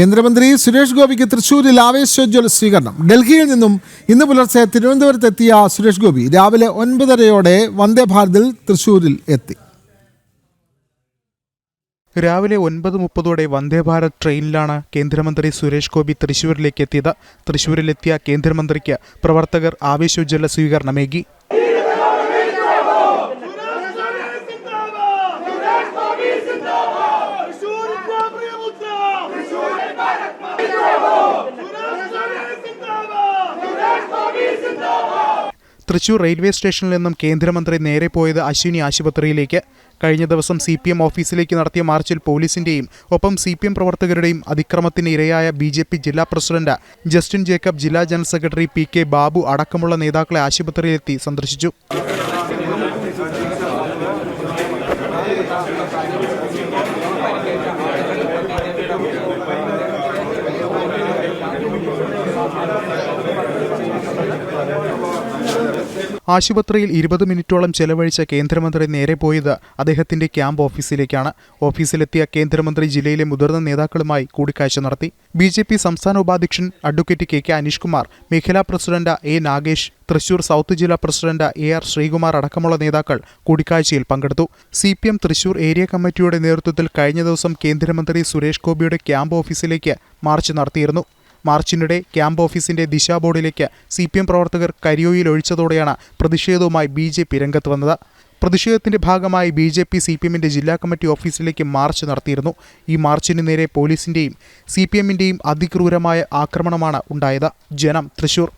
കേന്ദ്രമന്ത്രി സുരേഷ് ഗോപിക്ക് തൃശൂരിൽ ആവേശോജ്വല സ്വീകരണം. ഡൽഹിയിൽ നിന്നും ഇന്ന് പുലർച്ചെ തിരുവനന്തപുരത്തെത്തിയ സുരേഷ് ഗോപി രാവിലെ 9:30 വന്ദേ ഭാരതിൽ തൃശൂരിൽ എത്തി. രാവിലെ 9:30 വന്ദേ ഭാരത് ട്രെയിനിലാണ് കേന്ദ്രമന്ത്രി സുരേഷ് ഗോപി തൃശൂരിലേക്ക് എത്തിയത്. തൃശൂരിലെത്തിയ കേന്ദ്രമന്ത്രിക്ക് പ്രവർത്തകർ ആവേശോജ്വല സ്വീകരണമേകി. തൃശൂർ റെയിൽവേ സ്റ്റേഷനിൽ നിന്നും കേന്ദ്രമന്ത്രി നേരെ പോയത് അശ്വിനി ആശുപത്രിയിലേക്ക്. കഴിഞ്ഞ ദിവസം CPM ഓഫീസിലേക്ക് നടത്തിയ മാർച്ചിൽ പോലീസിന്റെയും ഒപ്പം CPM പ്രവർത്തകരുടെയും അതിക്രമത്തിന് ഇരയായ BJP ജില്ലാ പ്രസിഡന്റ് ജസ്റ്റിൻ ജേക്കബ്, ജില്ലാ ജനറൽ സെക്രട്ടറി PK ബാബു അടക്കമുള്ള നേതാക്കളെ ആശുപത്രിയിലെത്തി സന്ദർശിച്ചു. ആശുപത്രിയിൽ 20 മിനിറ്റോളം ചെലവഴിച്ച കേന്ദ്രമന്ത്രി നേരെ പോയത് അദ്ദേഹത്തിന്റെ ക്യാമ്പ് ഓഫീസിലേക്കാണ്. ഓഫീസിലെത്തിയ കേന്ദ്രമന്ത്രി ജില്ലയിലെ മുതിർന്ന നേതാക്കളുമായി കൂടിക്കാഴ്ച നടത്തി. BJP സംസ്ഥാന ഉപാധ്യക്ഷൻ അഡ്വക്കേറ്റ് KK അനീഷ് കുമാർ, മേഖലാ president A Nagesh, Thrissur south ജില്ലാ പ്രസിഡന്റ് AR ശ്രീകുമാർ അടക്കമുള്ള നേതാക്കൾ കൂടിക്കാഴ്ചയിൽ പങ്കെടുത്തു. CPM തൃശൂർ ഏരിയ കമ്മിറ്റിയുടെ നേതൃത്വത്തിൽ കഴിഞ്ഞ ദിവസം കേന്ദ്രമന്ത്രി സുരേഷ് ഗോപിയുടെ ക്യാമ്പ് ഓഫീസിലേക്ക് മാർച്ച് നടത്തിയിരുന്നു. മാർച്ചിനിടെ ക്യാമ്പ് ഓഫീസിന്റെ ദിശാ ബോർഡിലേക്ക് CPM പ്രവർത്തകർ കരിയോയിൽ ഒഴിച്ചതോടെയാണ് പ്രതിഷേധവുമായി BJP രംഗത്ത് വന്നത്. പ്രതിഷേധത്തിന്റെ ഭാഗമായി BJP CPMന്റെ ജില്ലാ കമ്മിറ്റി ഓഫീസിലേക്ക് മാർച്ച് നടത്തിയിരുന്നു. ഈ മാർച്ചിന് നേരെ പോലീസിന്റെയും CPMന്റെയും അതിക്രൂരമായ ആക്രമണമാണ് ഉണ്ടായത്. ജനം, തൃശൂർ.